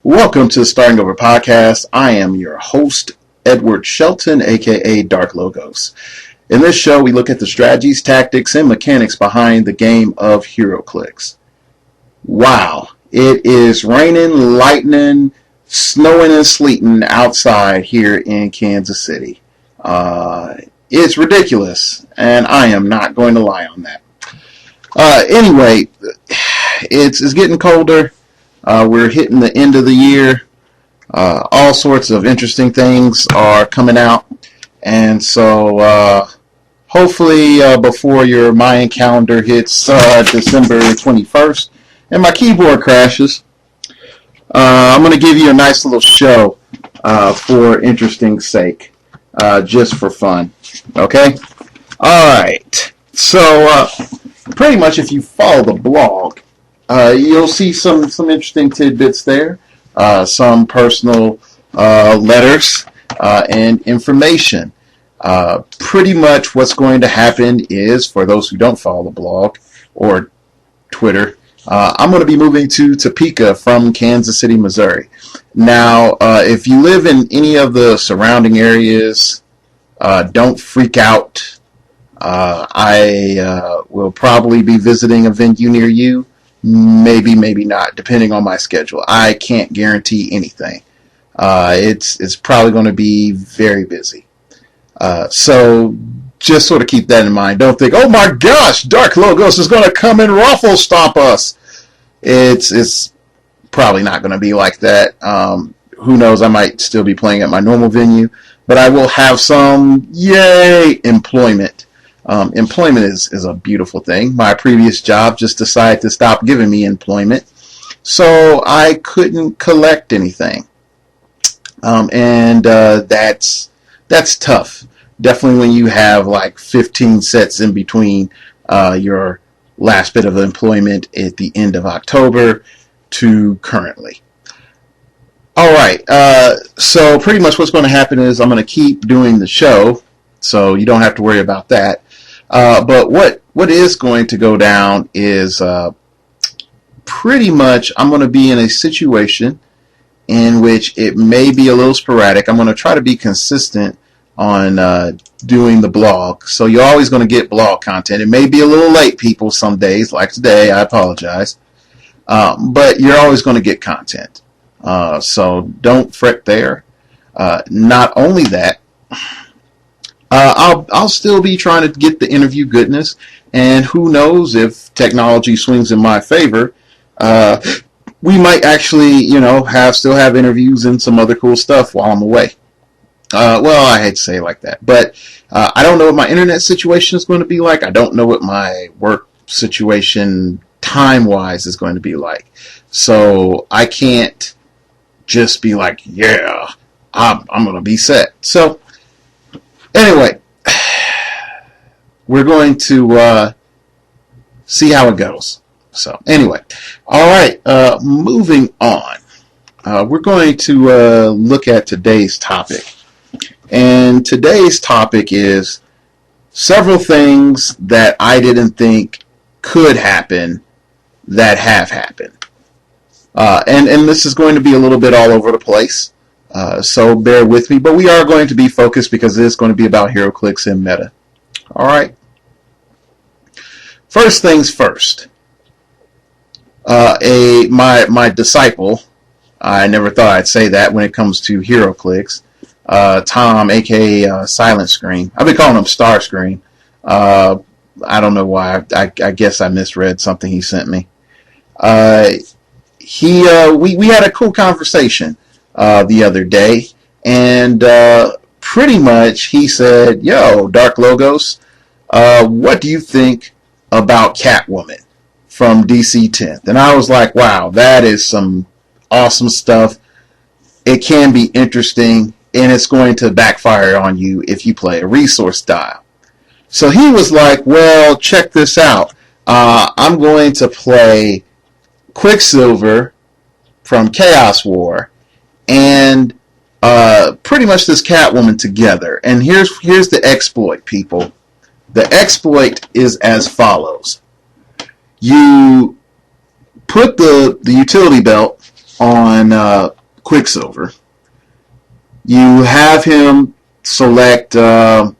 Welcome to the Starting Over podcast. I am your host, Edward Shelton, aka Dark Logos. In this show, we look at the strategies, tactics, and mechanics behind the game of Heroclix. Wow, it is raining, lightning, snowing, and sleeting outside here in Kansas City. It's ridiculous, and I am not going to lie on that. Anyway, it's getting colder. We're hitting the end of the year. All sorts of interesting things are coming out. And so hopefully before your Mayan calendar hits December 21st and my keyboard crashes, I'm going to give you a nice little show for interesting sake, just for fun. Okay? All right. So pretty much if you follow the blog, you'll see some interesting tidbits there, some personal letters and information. Pretty much what's going to happen is, for those who don't follow the blog or Twitter, I'm going to be moving to Topeka from Kansas City, Missouri. Now, if you live in any of the surrounding areas, don't freak out. I will probably be visiting a venue near you. Maybe not, depending on my schedule. I can't guarantee anything. It's probably going to be very busy. So just sort of keep that in mind. Don't think, oh my gosh, Dark Logos is going to come and ruffle stomp us. It's probably not going to be like that. Who knows? I might still be playing at my normal venue, but I will have some employment. Employment is a beautiful thing. My previous job just decided to stop giving me employment, so I couldn't collect anything, and that's tough. Definitely when you have like 15 sets in between your last bit of employment at the end of October to currently. All right, so pretty much what's going to happen is I'm going to keep doing the show, so you don't have to worry about that. But what is going to go down is pretty much I'm going to be in a situation in which it may be a little sporadic. I'm going to try to be consistent on doing the blog. So you're always going to get blog content. It may be a little late, people, some days, like today. I apologize. But you're always going to get content. So don't fret there. Not only that, I'll still be trying to get the interview goodness, and who knows, if technology swings in my favor, we might actually, still have interviews and some other cool stuff while I'm away. Well, I hate to say it like that, but I don't know what my internet situation is going to be like. I don't know what my work situation time-wise is going to be like. So I can't just be like, yeah, I'm going to be set. So anyway, we're going to see how it goes. So anyway, all right, moving on. We're going to look at today's topic. And today's topic is several things that I didn't think could happen that have happened. And this is going to be a little bit all over the place. So bear with me, but we are going to be focused because it is going to be about Heroclix and meta. All right. First things first. My disciple, I never thought I'd say that when it comes to Heroclix, Tom, aka Silent Screen. I've been calling him Star Screen. I don't know why. I guess I misread something he sent me. We had a cool conversation the other day, and pretty much he said, yo, Dark Logos, what do you think about Catwoman from DC 10th? And I was like, wow, that is some awesome stuff. It can be interesting, and it's going to backfire on you if you play a resource style. So he was like, well, check this out. I'm going to play Quicksilver from Chaos War and pretty much this Catwoman together. And here's the exploit, people. The exploit is as follows. You put the utility belt on Quicksilver. You have him select Outwit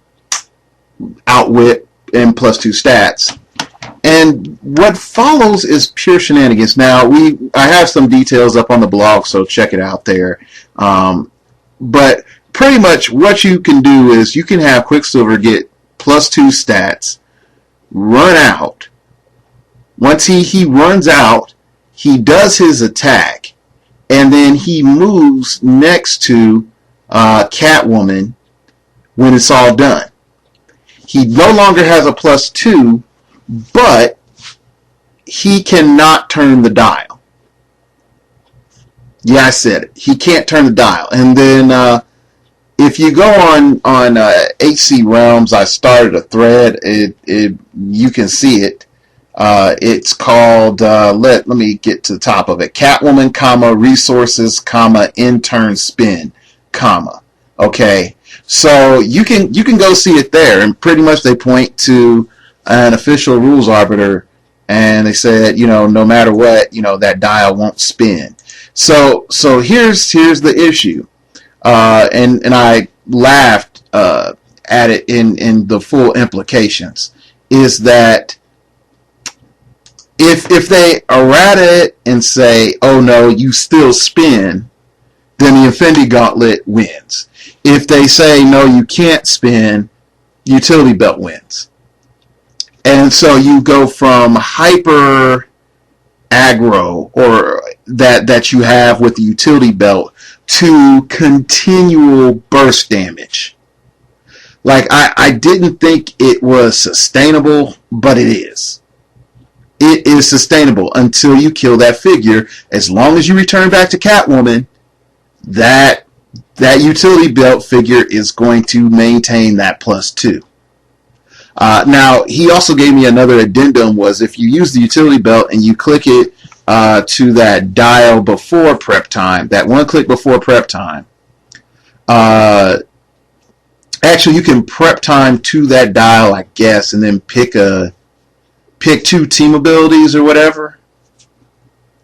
and +2 stats. And what follows is pure shenanigans. Now, I have some details up on the blog, so check it out there. But pretty much what you can do is you can have Quicksilver get +2 stats, run out. Once he runs out, he does his attack, and then he moves next to Catwoman when it's all done. He no longer has a +2, but he cannot turn the dial. Yeah, I said it. He can't turn the dial. And then if you go on HC Realms, I started a thread. You can see it. It's called, let me get to the top of it. Catwoman, resources, intern spin, okay. So you can go see it there, and pretty much they point to an official rules arbiter, and they said, no matter what, that dial won't spin. So here's the issue, and I laughed at it in the full implications, is that if they errata it and say, oh no, you still spin, then the Infinity Gauntlet wins. If they say, no, you can't spin, Utility Belt wins. And so you go from hyper aggro, or that you have with the Utility Belt, to continual burst damage. Like, I didn't think it was sustainable, but it is. It is sustainable until you kill that figure. As long as you return back to Catwoman, that Utility Belt figure is going to maintain that +2. Now, he also gave me another addendum, was if you use the Utility Belt and you click it to that dial before prep time, that one click before prep time, actually you can prep time to that dial, I guess, and then pick 2 team abilities or whatever.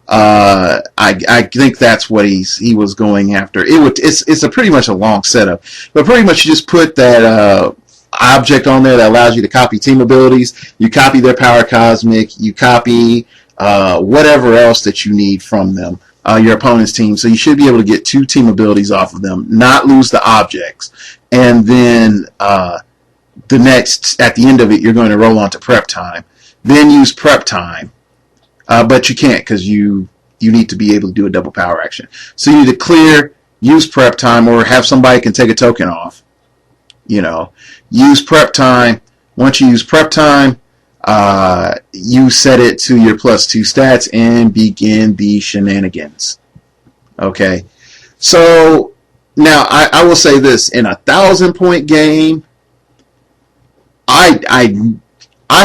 I think that's what he was going after. It's a pretty much a long setup, but pretty much you just put that object on there that allows you to copy team abilities. You copy their power cosmic. You copy whatever else that you need from them, your opponent's team. So you should be able to get 2 team abilities off of them, not lose the objects, and then the next, at the end of it, you're going to roll on to prep time. Then use prep time, but you can't because you need to be able to do a double power action. So you need to clear, use prep time, or have somebody can take a token off. Use prep time. Once you use prep time, you set it to your +2 stats and begin the shenanigans. Okay. So now I will say this: in a 1,000-point game, I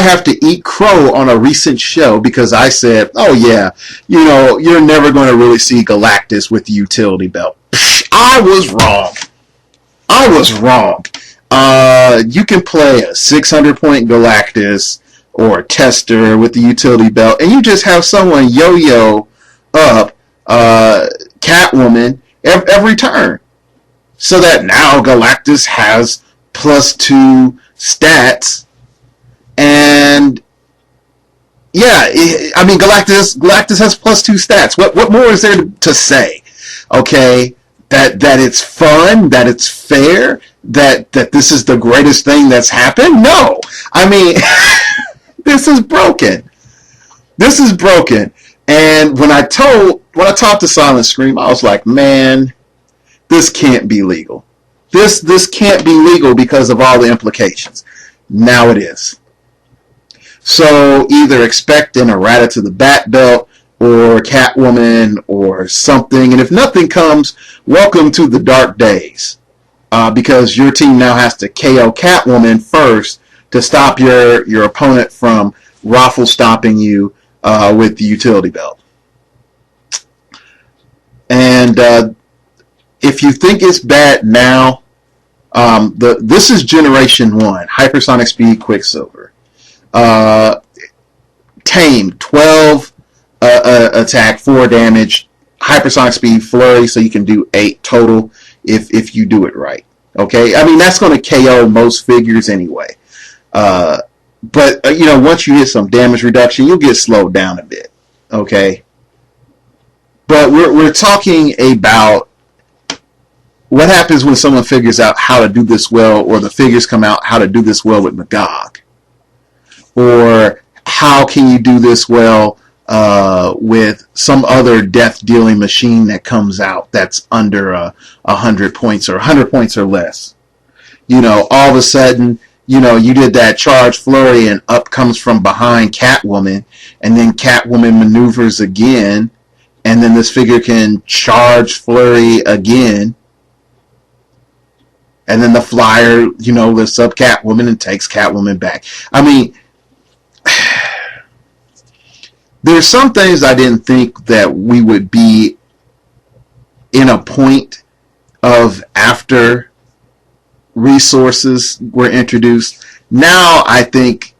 have to eat crow on a recent show because I said, oh yeah, you're never going to really see Galactus with the Utility Belt. Psh, I was wrong. You can play a 600-point Galactus or Tester with the Utility Belt, and you just have someone yo-yo up Catwoman every turn. So that now Galactus has +2 stats. And yeah, I mean, Galactus has +2 stats. What more is there to say? Okay, that it's fun, that it's fair, that this is the greatest thing that's happened? No, I mean, this is broken. This is broken. And when I talked to Silent Scream, I was like, man, this can't be legal. This can't be legal because of all the implications. Now it is. So either expect an errata to the Bat Belt or Catwoman or something. And if nothing comes, welcome to the dark days. Because your team now has to KO Catwoman first to stop your opponent from raffle stopping you with the Utility Belt. And if you think it's bad now, this is Generation 1, Hypersonic Speed Quicksilver. Tame, 12 attack, 4 damage, hypersonic speed flurry, so you can do 8 total if you do it right. Okay, I mean that's going to KO most figures anyway. But once you hit some damage reduction, you'll get slowed down a bit. Okay, but we're talking about what happens when someone figures out how to do this well, or the figures come out how to do this well with Magog, or how can you do this well with some other death-dealing machine that comes out that's under 100 points or 100 points or less. All of a sudden, you did that charge flurry and up comes from behind Catwoman, and then Catwoman maneuvers again, and then this figure can charge flurry again, and then the flyer, lifts up Catwoman and takes Catwoman back. I mean, there's some things I didn't think that we would be in a point of after resources were introduced. Now I think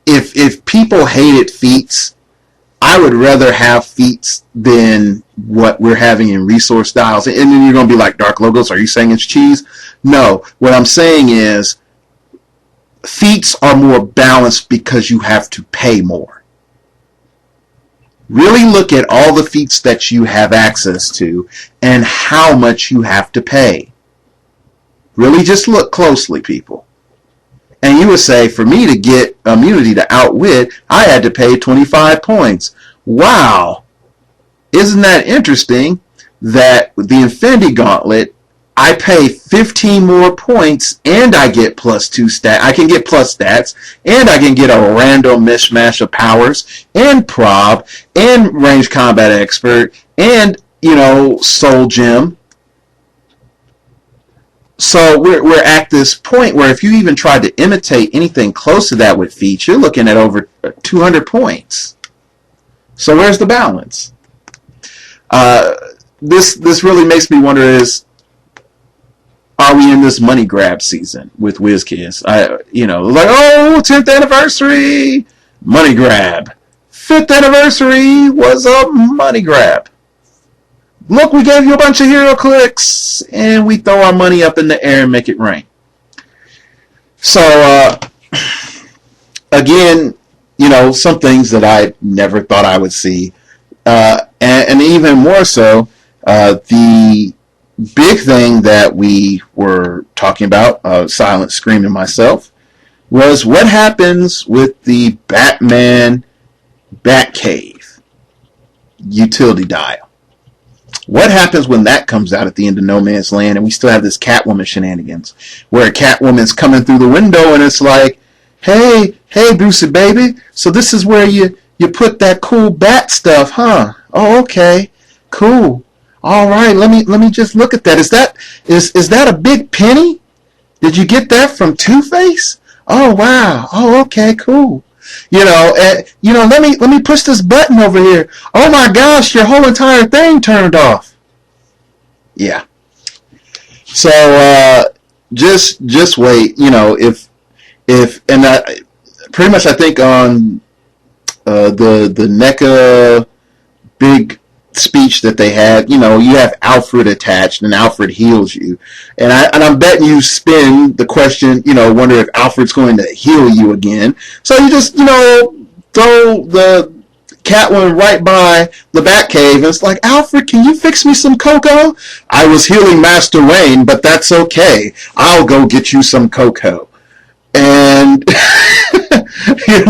if people hated feats, I would rather have feats than what we're having in resource dials. And then you're going to be like, Dark Logos, are you saying it's cheese? No, what I'm saying is feats are more balanced because you have to pay more. Really look at all the feats that you have access to and how much you have to pay. Really just look closely, people. And you would say, for me to get immunity to Outwit, I had to pay 25 points. Wow. Isn't that interesting that the Infinity Gauntlet, I pay 15 more points and I get +2 stats. I can get plus stats, and I can get a random mishmash of powers, and prob, and range combat expert, and, soul gem. So we're at this point where if you even tried to imitate anything close to that with feats, you're looking at over 200 points. So where's the balance? This really makes me wonder are we in this money grab season with WizKids? Like, 10th anniversary, money grab. 5th anniversary was a money grab. Look, we gave you a bunch of Heroclix, and we throw our money up in the air and make it rain. So, again, some things that I never thought I would see. And even more so, the big thing that we were talking about, Silent Scream and myself, was what happens with the Batman Batcave utility dial. What happens when that comes out at the end of No Man's Land and we still have this Catwoman shenanigans where Catwoman's coming through the window and it's like, hey Brucey baby, so this is where you put that cool bat stuff, huh? Oh, okay, cool. All right, let me just look at that. Is that a big penny? Did you get that from Two-Face? Oh wow. Oh, okay, cool. Let me push this button over here. Oh my gosh, your whole entire thing turned off. Yeah. So just wait. If and pretty much I think on the NECA big speech that they had, you have Alfred attached and Alfred heals you, and I'm betting you spin the question, wonder if Alfred's going to heal you again. So you just throw the Catwoman right by the Batcave, and it's like, Alfred, can you fix me some cocoa? I was healing Master Wayne, but that's okay. I'll go get you some cocoa. And and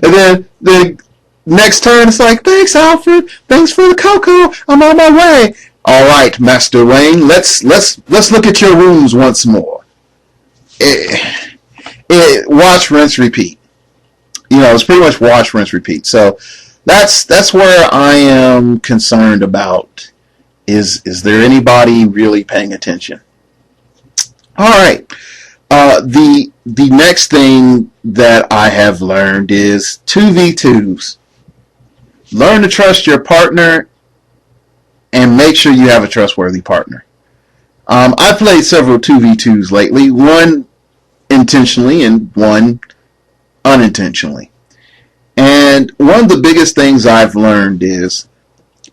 then the next turn, it's like, thanks, Alfred. Thanks for the cocoa. I'm on my way. All right, Master Wayne. Let's look at your wounds once more. Watch, rinse, repeat. It's pretty much watch, rinse, repeat. So that's where I am concerned about. Is there anybody really paying attention? All right. The next thing that I have learned is 2v2s. Learn to trust your partner and make sure you have a trustworthy partner. I've played several 2v2s lately, one intentionally and one unintentionally. And one of the biggest things I've learned is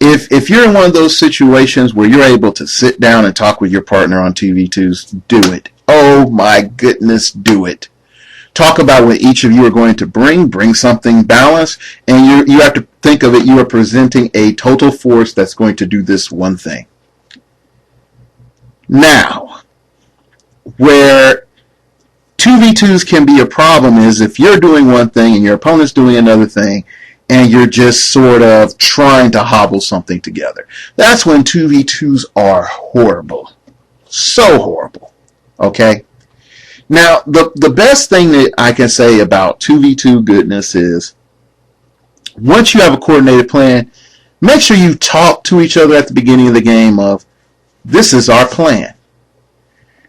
if you're in one of those situations where you're able to sit down and talk with your partner on 2v2s, do it. Oh my goodness, do it. Talk about what each of you are going to bring something balanced, and you have to think of it, you are presenting a total force that's going to do this one thing. Now, where 2v2s can be a problem is if you're doing one thing and your opponent's doing another thing, and you're just sort of trying to hobble something together. That's when 2v2s are horrible. So horrible. Okay? Now, the best thing that I can say about 2v2 goodness is, once you have a coordinated plan, make sure you talk to each other at the beginning of the game of, this is our plan.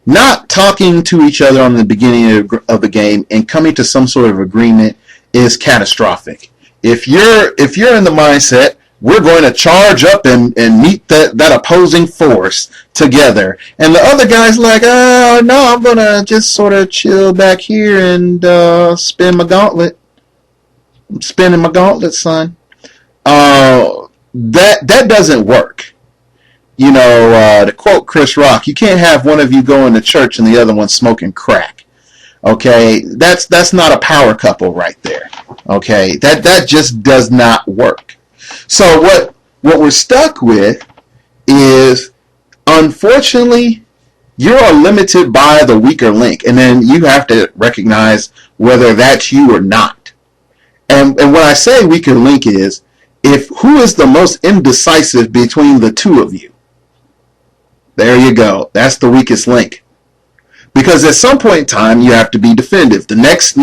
Not talking to each other on the beginning of the game and coming to some sort of agreement is catastrophic. If you're in the mindset, we're going to charge up and meet that opposing force together, and the other guy's like, oh no, I'm gonna just sort of chill back here and spin my gauntlet. I'm spinning my gauntlet, son. That doesn't work. You know, to quote Chris Rock, you can't have one of you going to church and the other one smoking crack. Okay, that's not a power couple right there. Okay, that just does not work. So what we're stuck with is, unfortunately, you are limited by the weaker link, and then you have to recognize whether that's you or not. And when I say weaker link is, if who is the most indecisive between the two of you? There you go. That's the weakest link. Because at some point in time, you have to be definitive. The next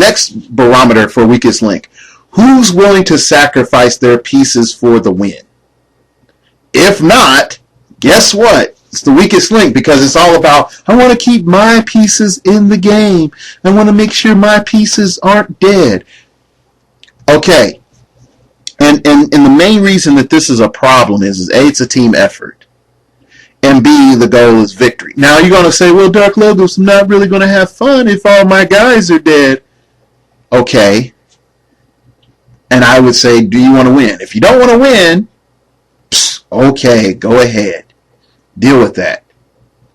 barometer for weakest link. Who's willing to sacrifice their pieces for the win? If not, guess what? It's the weakest link, because it's all about, I want to keep my pieces in the game. I want to make sure my pieces aren't dead. Okay. And the main reason that this is a problem is A, it's a team effort. And B, the goal is victory. Now you're going to say, well, Dark Logos, I'm not really going to have fun if all my guys are dead. Okay. And I would say, do you want to win? If you don't want to win, okay, go ahead. Deal with that.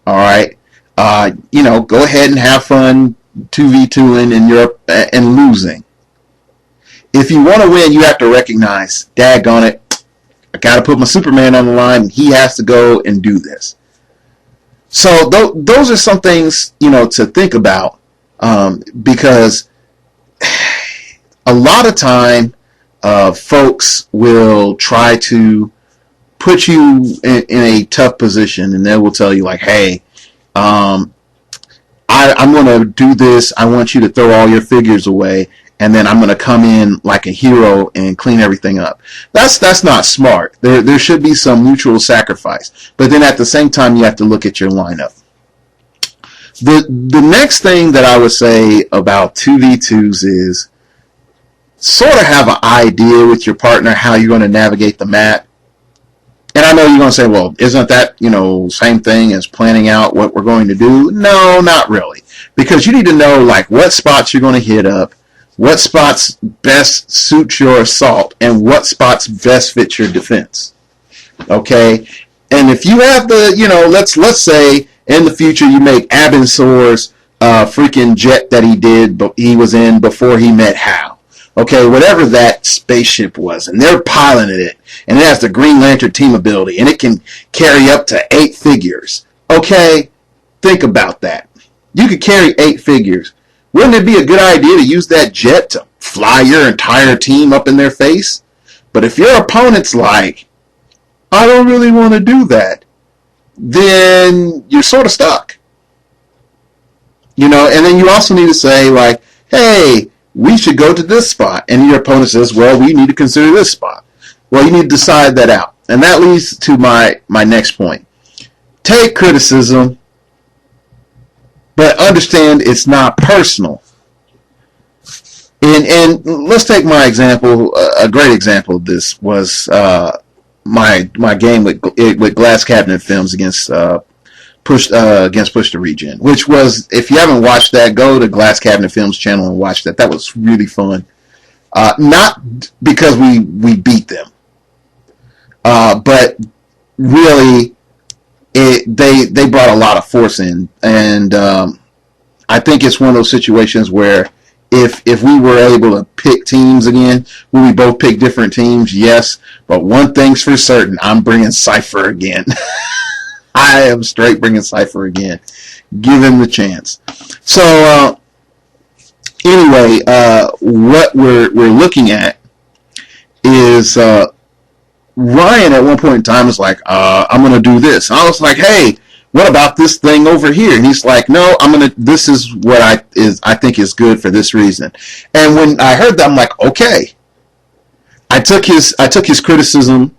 All right. Go ahead and have fun 2v2ing and losing. If you want to win, you have to recognize, daggone it, I got to put my Superman on the line, and he has to go and do this. So those are some things, to think about, because a lot of time folks will try to put you in a tough position, and they will tell you like, hey, I'm going to do this. I want you to throw all your figures away, and then I'm going to come in like a hero and clean everything up. That's not smart. There should be some mutual sacrifice. But then at the same time, you have to look at your lineup. The next thing that I would say about 2v2s is sort of have an idea with your partner how you're going to navigate the map. And I know you're going to say, well, isn't that, same thing as planning out what we're going to do? No, not really. Because you need to know like what spots you're going to hit up, what spots best suit your assault, and what spots best fit your defense. Okay? And if you have the, let's say in the future you make Abinsor's freaking jet that he was in before he met Hal. Okay, whatever that spaceship was, and they're piloting it, and it has the Green Lantern team ability, and it can carry up to 8 figures. Okay, think about that. You could carry 8 figures. Wouldn't it be a good idea to use that jet to fly your entire team up in their face? But if your opponent's like, I don't really want to do that, then you're sort of stuck. And then you also need to say like, hey, we should go to this spot. And your opponent says, well, we need to consider this spot. Well, you need to decide that out. And that leads to my next point. Take criticism, but understand it's not personal. And let's take my example. A great example of this was my game with Glass Cabinet Films against Push to Regen, which was, if you haven't watched that, go to Glass Cabinet Films channel and watch that. That was really fun. Not because we beat them. But really, they brought a lot of force in, and I think it's one of those situations where if we were able to pick teams again, would we both pick different teams? Yes, but one thing's for certain: I'm bringing Cypher again. I am straight bringing Cypher again. Give him the chance. So anyway, what we're looking at is Ryan at one point in time was like, I'm going to do this. And I was like, hey, what about this thing over here? And he's like, no, this is what I think is good for this reason. And when I heard that, I'm like, okay. I took his criticism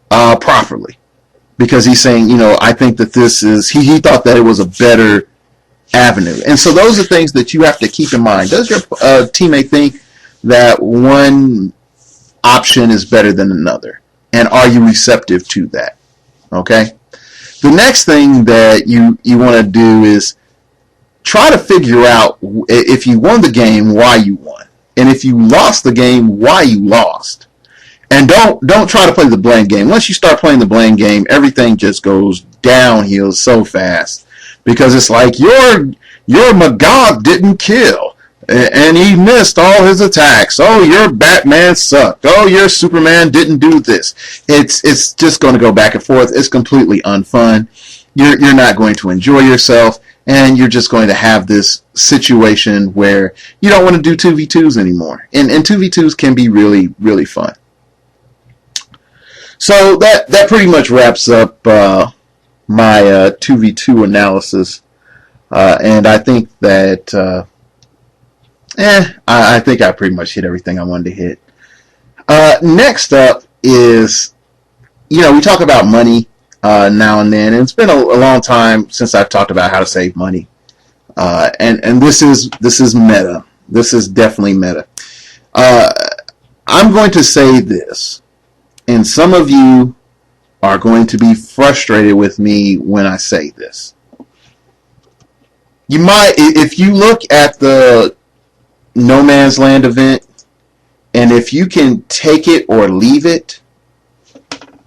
properly, because he's saying, I think that this is, he thought that it was a better avenue. And so those are things that you have to keep in mind. Does your teammate think that one option is better than another? And are you receptive to that? Okay? The next thing that you want to do is try to figure out, if you won the game, why you won. And if you lost the game, why you lost. And don't try to play the blame game. Once you start playing the blame game, everything just goes downhill so fast. Because it's like, your Magog didn't kill, and he missed all his attacks. Oh, your Batman sucked. Oh, your Superman didn't do this. It's just going to go back and forth. It's completely unfun. You're not going to enjoy yourself, and you're just going to have this situation where you don't want to do 2v2s anymore. And 2v2s can be really, really fun. So that pretty much wraps up my 2v2 analysis. And I think that I think I pretty much hit everything I wanted to hit. Next up is, we talk about money now and then, and it's been a long time since I've talked about how to save money. And this is meta. This is definitely meta. I'm going to say this, and some of you are going to be frustrated with me when I say this. You might, if you look at the No Man's Land event, and if you can take it or leave it,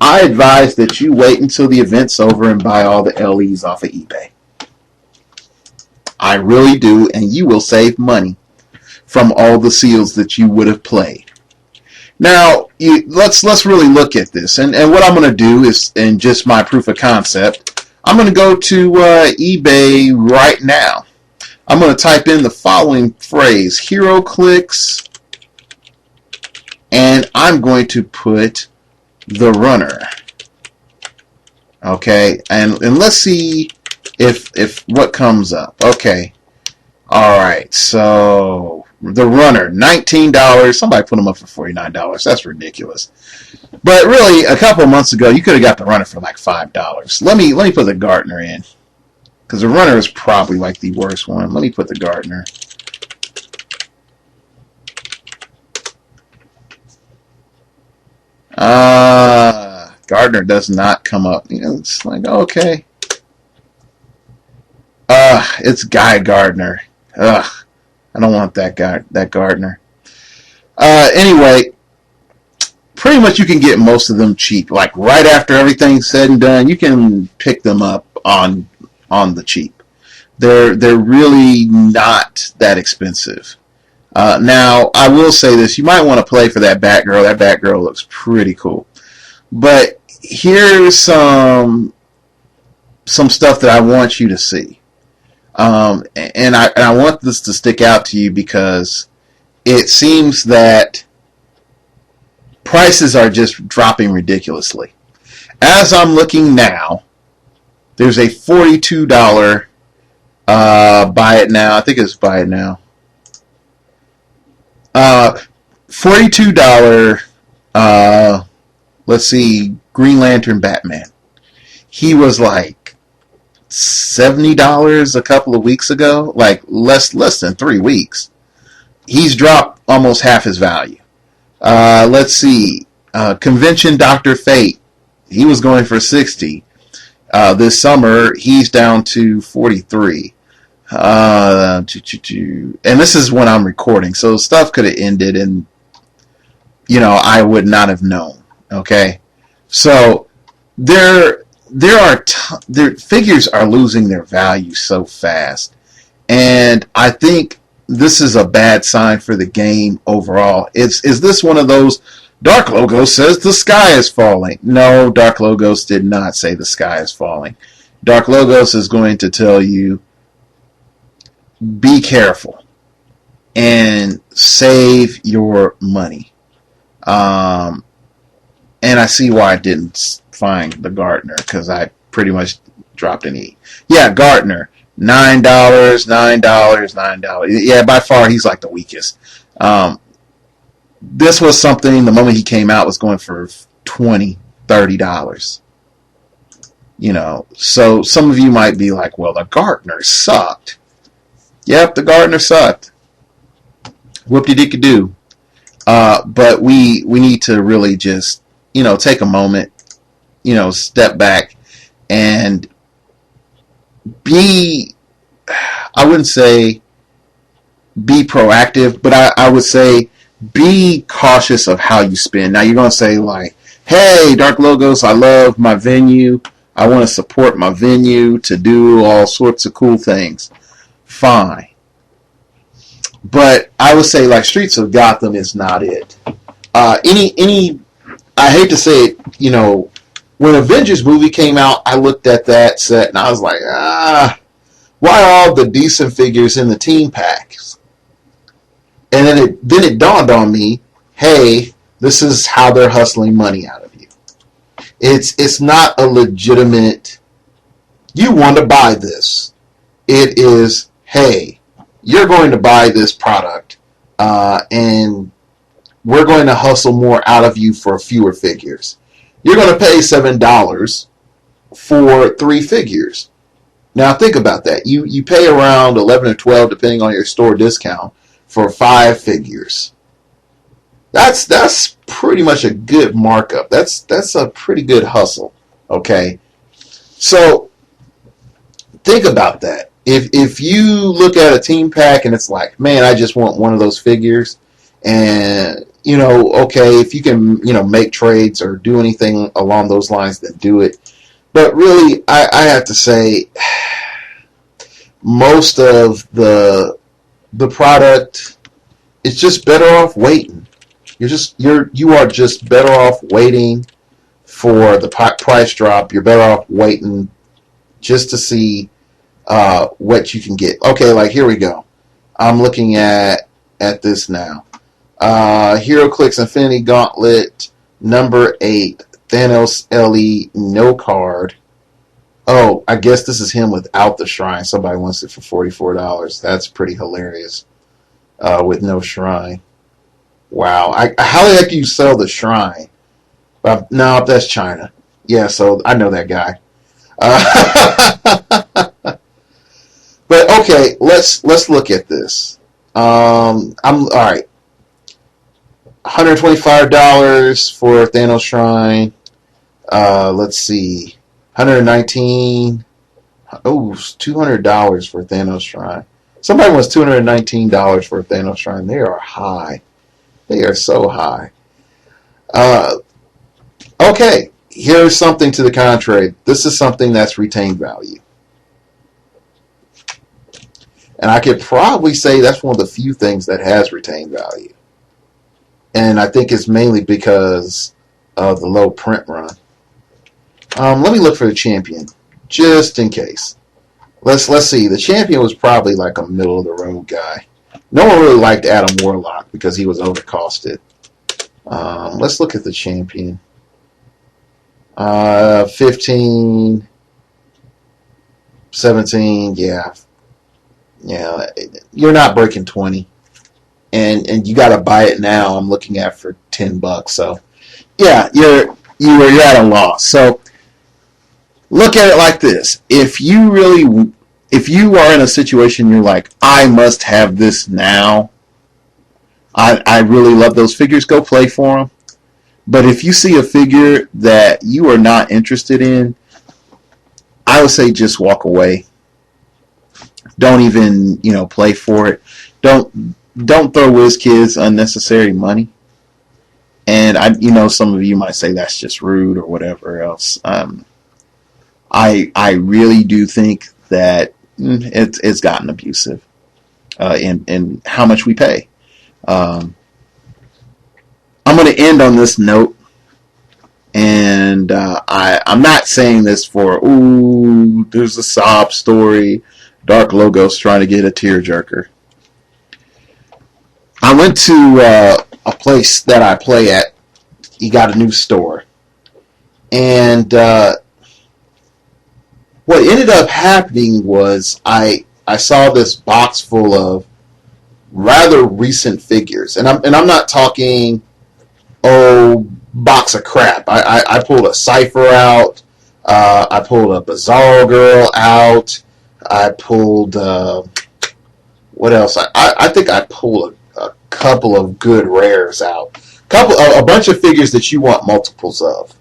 I advise that you wait until the event's over and buy all the LEs off of eBay. I really do, and you will save money from all the seals that you would have played. Now, let's really look at this, and what I'm going to do is, in just my proof of concept, I'm going to go to eBay right now. I'm going to type in the following phrase, Heroclix, and I'm going to put the runner. Okay, and let's see if what comes up. Okay, all right, so the runner, $19. Somebody put them up for $49. That's ridiculous. But really, a couple of months ago, you could have got the runner for like $5. Let me put the Gardener in, because the runner is probably like the worst one. Let me put the Gardener. Gardener does not come up. It's like, okay. It's Guy Gardner. I don't want that guy, that Gardener. Anyway, pretty much you can get most of them cheap. Like right after everything's said and done, you can pick them up on the cheap. They're really not that expensive. Now, I will say this. You might want to play for that Batgirl. That Batgirl looks pretty cool. But here's some stuff that I want you to see. And I want this to stick out to you, because it seems that prices are just dropping ridiculously. As I'm looking now, there's a $42 buy it now. I think it's buy it now. $42, let's see, Green Lantern Batman. He was like $70 a couple of weeks ago, like less than 3 weeks. He's dropped almost half his value. Let's see, Convention Dr. Fate, he was going for $60. This summer, he's down to $43. And this is when I'm recording, so stuff could have ended and I would not have known. Okay, So their figures are losing their value so fast, and I think this is a bad sign for the game overall. Is this one of those? Dark Logos says the sky is falling. No, Dark Logos did not say the sky is falling. Dark Logos is going to tell you, be careful and save your money. And I see why I didn't find the Gartner, because I pretty much dropped an E. Yeah, Gartner, $9, $9, $9. Yeah, by far he's like the weakest. This was something, the moment he came out, was going for $20, $30. So some of you might be like, well, the Gartner sucked. Yep, the Gartner sucked. Whoop-de-dick-a-doo. But we need to really just, take a moment, step back and be, I wouldn't say be proactive, but I would say be cautious of how you spend. Now you're going to say like, hey, Dark Logos, I love my venue. I want to support my venue to do all sorts of cool things. Fine. But I would say like Streets of Gotham is not it. I hate to say it, when Avengers movie came out, I looked at that set and I was like, why all the decent figures in the team packs? And then it dawned on me, hey, this is how they're hustling money out of you. It's not a legitimate, you want to buy this. It is, hey, you're going to buy this product, and we're going to hustle more out of you for fewer figures. You're going to pay $7 for 3 figures. Now think about that. You pay around 11 or 12, depending on your store discount, for 5 figures. That's pretty much a good markup. That's a pretty good hustle. Okay, so think about that. If you look at a team pack and it's like, man, I just want one of those figures, and okay, if you can, make trades or do anything along those lines, then do it. But really, I have to say, most of the product is just better off waiting. You are just better off waiting for the price drop. You're better off waiting just to see what you can get. Okay, like here we go. I'm looking at this now. Heroclix Infinity Gauntlet number 8, Thanos LE, no card. Oh, I guess this is him without the shrine. Somebody wants it for $44. That's pretty hilarious. With no shrine. Wow. How the heck do you sell the shrine? No, that's China. Yeah, so I know that guy. But okay, let's look at this. I'm all right. $125 for Thanos Shrine. Let's see. $119. Oh, $200 for Thanos Shrine. Somebody wants $219 for Thanos Shrine. They are high. They are so high. Okay, here's something to the contrary. This is something that's retained value. And I could probably say that's one of the few things that has retained value. And I think it's mainly because of the low print run. Let me look for the champion, just in case. Let's see. The champion was probably like a middle of the road guy. No one really liked Adam Warlock because he was overcosted. Let's look at the champion. 15, 17, yeah. You're not breaking 20. And you got to buy it now. I'm looking at for $10. So, yeah, you're at a loss. So, look at it like this: if you are in a situation you're like, I must have this now. I really love those figures. Go play for them. But if you see a figure that you are not interested in, I would say just walk away. Don't even play for it. Don't throw WizKids unnecessary money. And some of you might say that's just rude or whatever else. I really do think that it's gotten abusive in how much we pay. Um, I'm going to end on this note, and I'm not saying this for there's a sob story. Dark Logos trying to get a tearjerker. I went to a place that I play at. He got a new store, and what ended up happening was I saw this box full of rather recent figures, and I'm not talking box of crap. I pulled a Cypher out. I pulled a Bizarro Girl out. I pulled what else? I think I pulled a couple of good rares out. A bunch of figures that you want multiples of.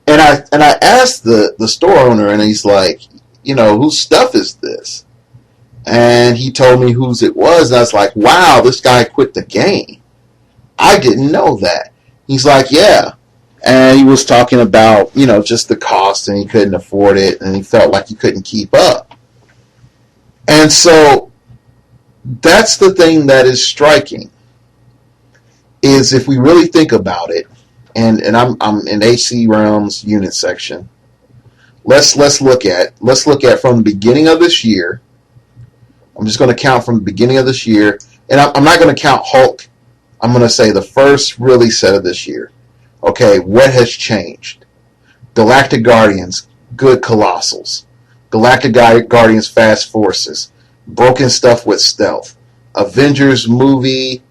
And I asked the store owner, and he's like, whose stuff is this? And he told me whose it was, and I was like, wow, this guy quit the game. I didn't know that. He's like, yeah. And he was talking about, just the cost, and he couldn't afford it, and he felt like he couldn't keep up. And so that's the thing that is striking, is if we really think about it, and I'm in HC Realms unit section. Let's look at from the beginning of this year. I'm just going to count from the beginning of this year, and I'm not going to count Hulk. I'm going to say the first really set of this year. Okay, what has changed? Galactic Guardians, good Colossals. Galactic Guardians, Fast Forces. Broken stuff with stealth. Avengers movie.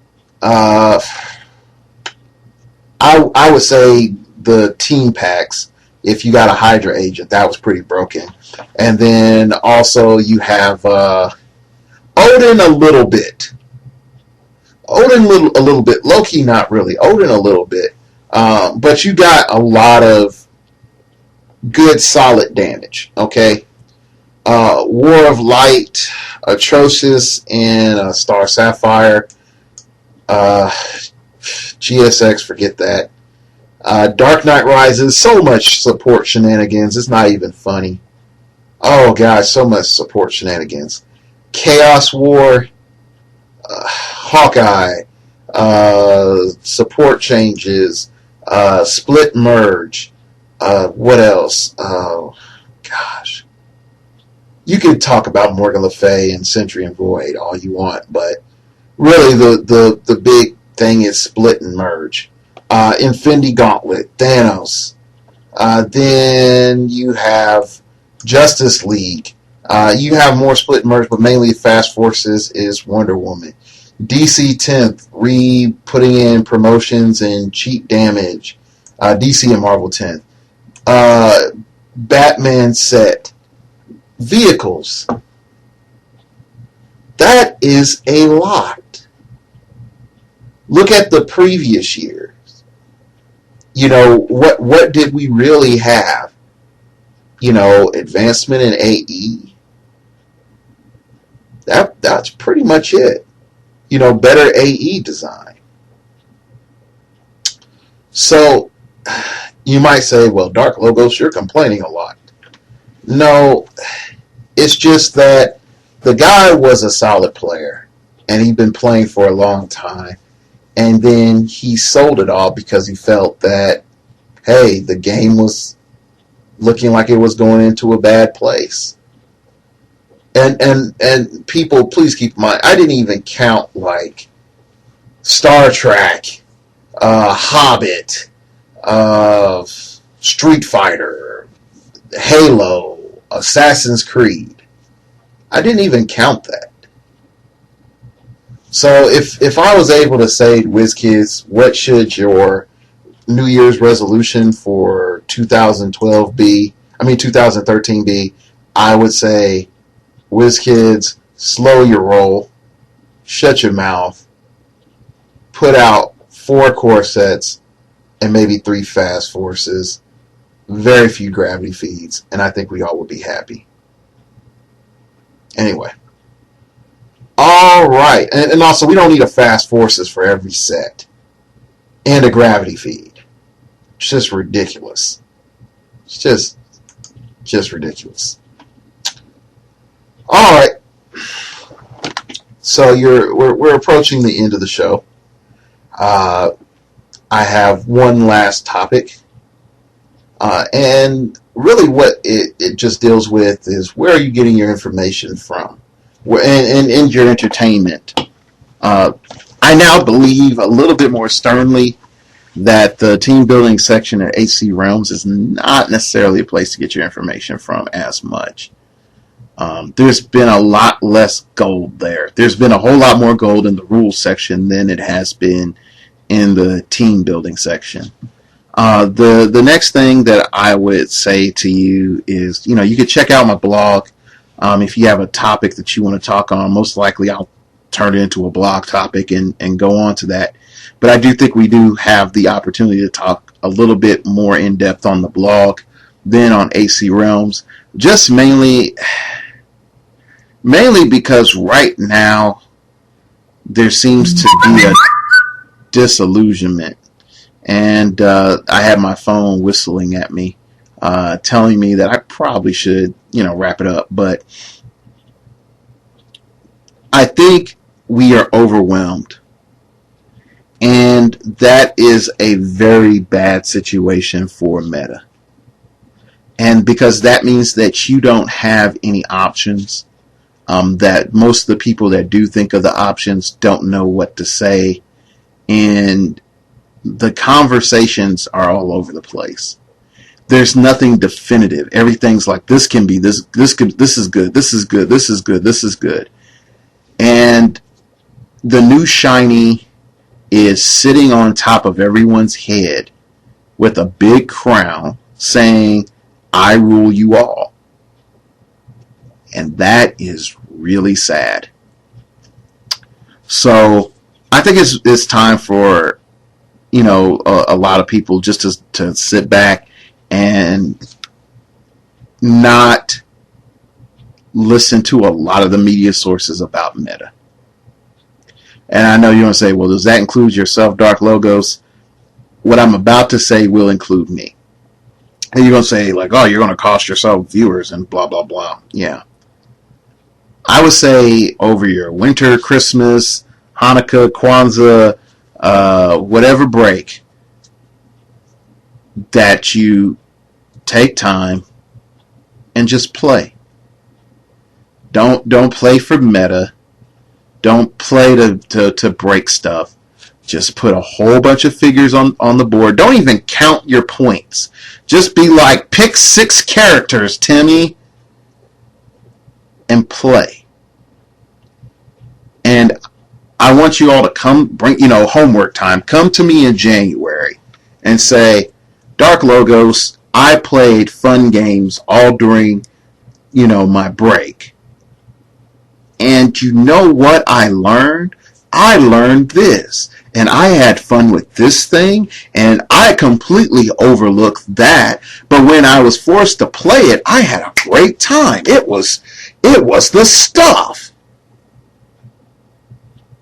I would say the team packs. If you got a Hydra agent, that was pretty broken. And then also you have Odin a little bit. Odin a little bit. Loki not really. Odin a little bit. But you got a lot of good solid damage. Okay. War of Light, Atrocious, and Star Sapphire. GSX, forget that. Dark Knight Rises, so much support shenanigans. It's not even funny. Oh, God, so much support shenanigans. Chaos War, Hawkeye, support changes, split merge. What else? Oh, gosh. You could talk about Morgan Le Fay and Sentry and Void all you want, but really the big thing is split and merge. Infinity Gauntlet, Thanos. Then you have Justice League. You have more split and merge, but mainly Fast Forces is Wonder Woman. DC 10th, putting in promotions and cheat damage. DC and Marvel 10th. Batman set. Vehicles. That is a lot. Look at the previous years. What did we really have? Advancement in AE. That's pretty much it. Better AE design. So you might say, well, Dark Logos, you're complaining a lot. No, it's just that the guy was a solid player, and he'd been playing for a long time. And then he sold it all because he felt that, hey, the game was looking like it was going into a bad place. And people, please keep in mind, I didn't even count like Star Trek, Hobbit, Street Fighter, Halo, Assassin's Creed. I didn't even count that. So if I was able to say, WizKids, what should your New Year's resolution for 2013 be, I would say, WizKids, slow your roll, shut your mouth, put out 4 core sets, and maybe 3 fast forces, very few gravity feeds, and I think we all would be happy. Anyway. All right. And also, we don't need a fast forces for every set. and a gravity feed. It's just ridiculous. It's just ridiculous. All right. So we're approaching the end of the show. I have one last topic. And really what it just deals with is, where are you getting your information from? And your entertainment. I now believe a little bit more sternly that the team building section at AC Realms is not necessarily a place to get your information from as much. There's been a lot less gold there. There's been a whole lot more gold in the rules section than it has been in the team building section. The next thing that I would say to you is, you could check out my blog. If you have a topic that you want to talk on, most likely I'll turn it into a blog topic and go on to that. But I do think we do have the opportunity to talk a little bit more in depth on the blog than on AC Realms. Just mainly because right now there seems to be a disillusionment. And I had my phone whistling at me, telling me that I probably should, wrap it up. But I think we are overwhelmed. And that is a very bad situation for meta. And because that means that you don't have any options, that most of the people that do think of the options don't know what to say. And the conversations are all over the place. There's nothing definitive. Everything's like, this can be this is good, this is good, this is good, this is good. And the new shiny is sitting on top of everyone's head with a big crown saying, I rule you all. And that is really sad. So I think it's time for a lot of people just to sit back and not listen to a lot of the media sources about meta. And I know you're going to say, well, does that include yourself, Dark Logos? What I'm about to say will include me. And you're going to say, like, oh, you're going to cost yourself viewers and blah, blah, blah. Yeah. I would say over your winter, Christmas, Hanukkah, Kwanzaa, whatever break, that you take time and just play. Don't play for meta. Don't play to break stuff. Just put a whole bunch of figures on the board. Don't even count your points. Just be like, pick 6 characters, Timmy, and play. And I want you all to come, bring, homework time. Come to me in January and say, Dark Logos, I played fun games all during, my break. And you know what I learned? I learned this. And I had fun with this thing. And I completely overlooked that. But when I was forced to play it, I had a great time. It was the stuff.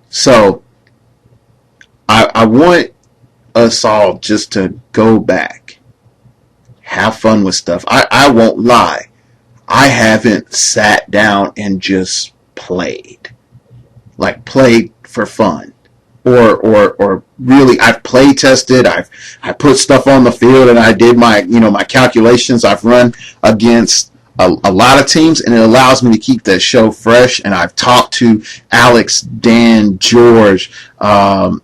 So I want us all just to go back. Have fun with stuff. I won't lie. I haven't sat down and just played for fun, or really I've play tested. I put stuff on the field and I did my my calculations. I've run against a lot of teams, and it allows me to keep the show fresh. And I've talked to Alex, Dan, George, Ken,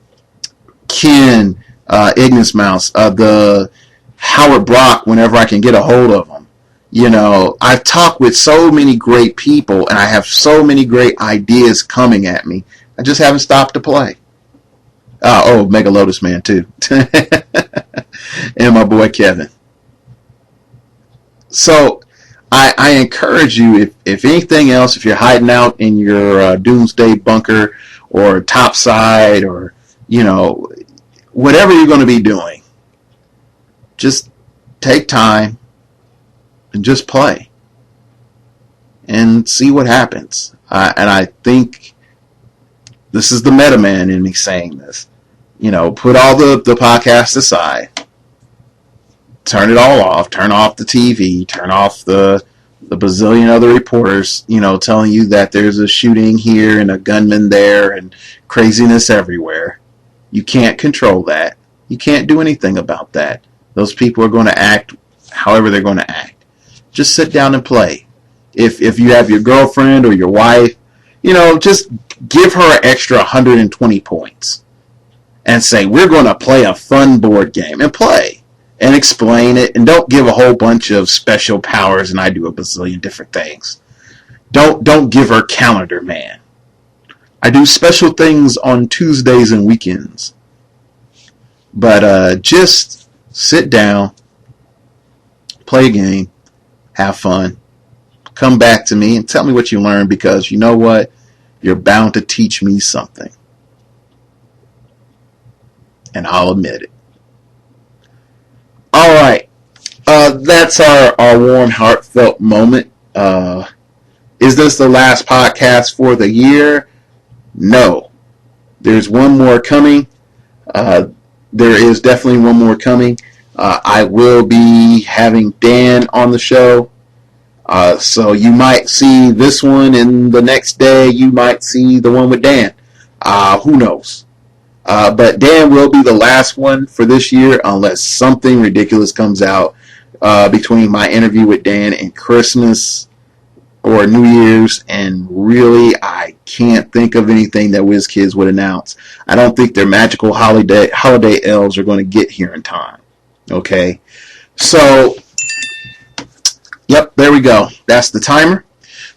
Ignis Mouse, the Howard Brock whenever I can get a hold of them. I've talked with so many great people, and I have so many great ideas coming at me. I just haven't stopped to play. Mega Lotus Man too. And my boy Kevin. So I encourage you, if anything else, if you're hiding out in your doomsday bunker or topside, or whatever you're going to be doing, just take time and just play and see what happens. And I think this is the meta man in me saying this. Put all the podcasts aside, turn it all off, turn off the TV, turn off the bazillion other reporters, telling you that there's a shooting here and a gunman there and craziness everywhere. You can't control that. You can't do anything about that. Those people are going to act however they're going to act. Just sit down and play. If you have your girlfriend or your wife, just give her an extra 120 points and say, we're going to play a fun board game, and play and explain it, and don't give a whole bunch of special powers and I do a bazillion different things. Don't give her calendar man. I do special things on Tuesdays and weekends. But just sit down, play a game, have fun, come back to me and tell me what you learned, because you know what? You're bound to teach me something. And I'll admit it. All right. That's our warm, heartfelt moment. Is this the last podcast for the year? No. There's one more coming. There is definitely one more coming. I will be having Dan on the show. So you might see this one, and the next day you might see the one with Dan. Who knows? But Dan will be the last one for this year unless something ridiculous comes out between my interview with Dan and Christmas or New Year's. And really, I can't think of anything that WizKids would announce. I don't think their magical holiday elves are going to get here in time. Okay? So, yep, there we go. That's the timer.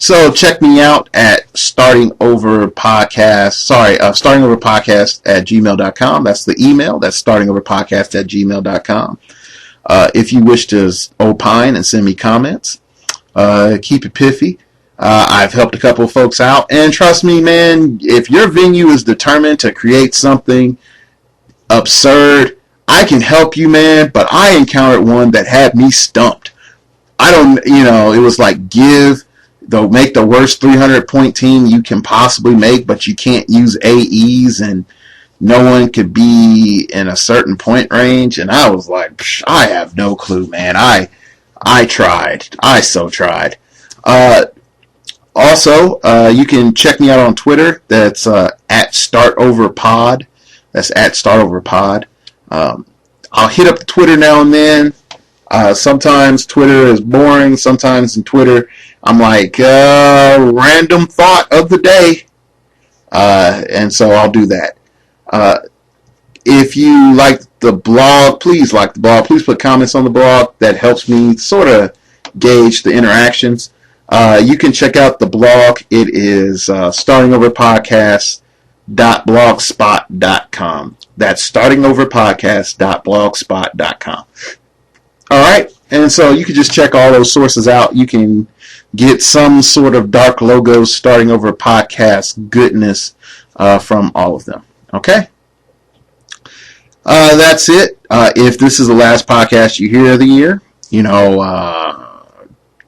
So check me out at startingoverpodcast@gmail.com. That's the email. That's startingoverpodcast@gmail.com. If you wish to opine and send me comments, keep it piffy. I've helped a couple of folks out, and trust me, man, if your venue is determined to create something absurd, I can help you, man, but I encountered one that had me stumped. It was like make the worst 300-point team you can possibly make, but you can't use AEs, and no one could be in a certain point range. And I was like, I have no clue, man. I tried. I so tried. Also, you can check me out on Twitter. That's at StartOverPod. That's at StartOverPod. I'll hit up the Twitter now and then. Sometimes Twitter is boring. Sometimes in Twitter, I'm like, random thought of the day. And so I'll do that. If you like the blog, please like the blog. Please put comments on the blog. That helps me sort of gauge the interactions. You can check out the blog. It is startingoverpodcast.blogspot.com. That's startingoverpodcast.blogspot.com. All right. And so you can just check all those sources out. You can get some sort of dark logos Starting Over podcast goodness from all of them. Okay? That's it. If this is the last podcast you hear of the year,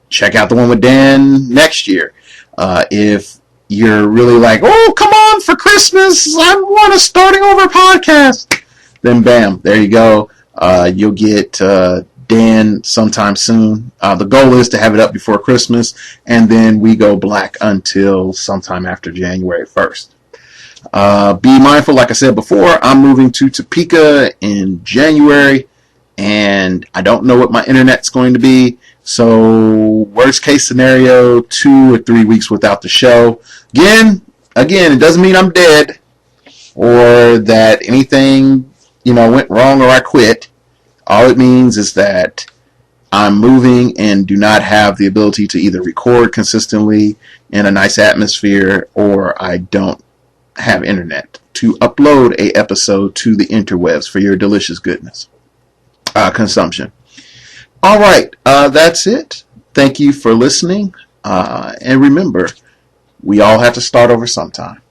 check out the one with Dan next year. If you're really like, oh, come on for Christmas, I want a Starting Over podcast, then bam, there you go. You'll get Dan sometime soon. The goal is to have it up before Christmas, and then we go black until sometime after January 1st. Be mindful, like I said before, I'm moving to Topeka in January, and I don't know what my internet's going to be. So, worst case scenario, 2 or 3 weeks without the show. Again, it doesn't mean I'm dead or that anything, went wrong or I quit. All it means is that I'm moving and do not have the ability to either record consistently in a nice atmosphere, or I don't have internet to upload a episode to the interwebs for your delicious goodness consumption. All right, that's it. Thank you for listening. And remember, we all have to start over sometime.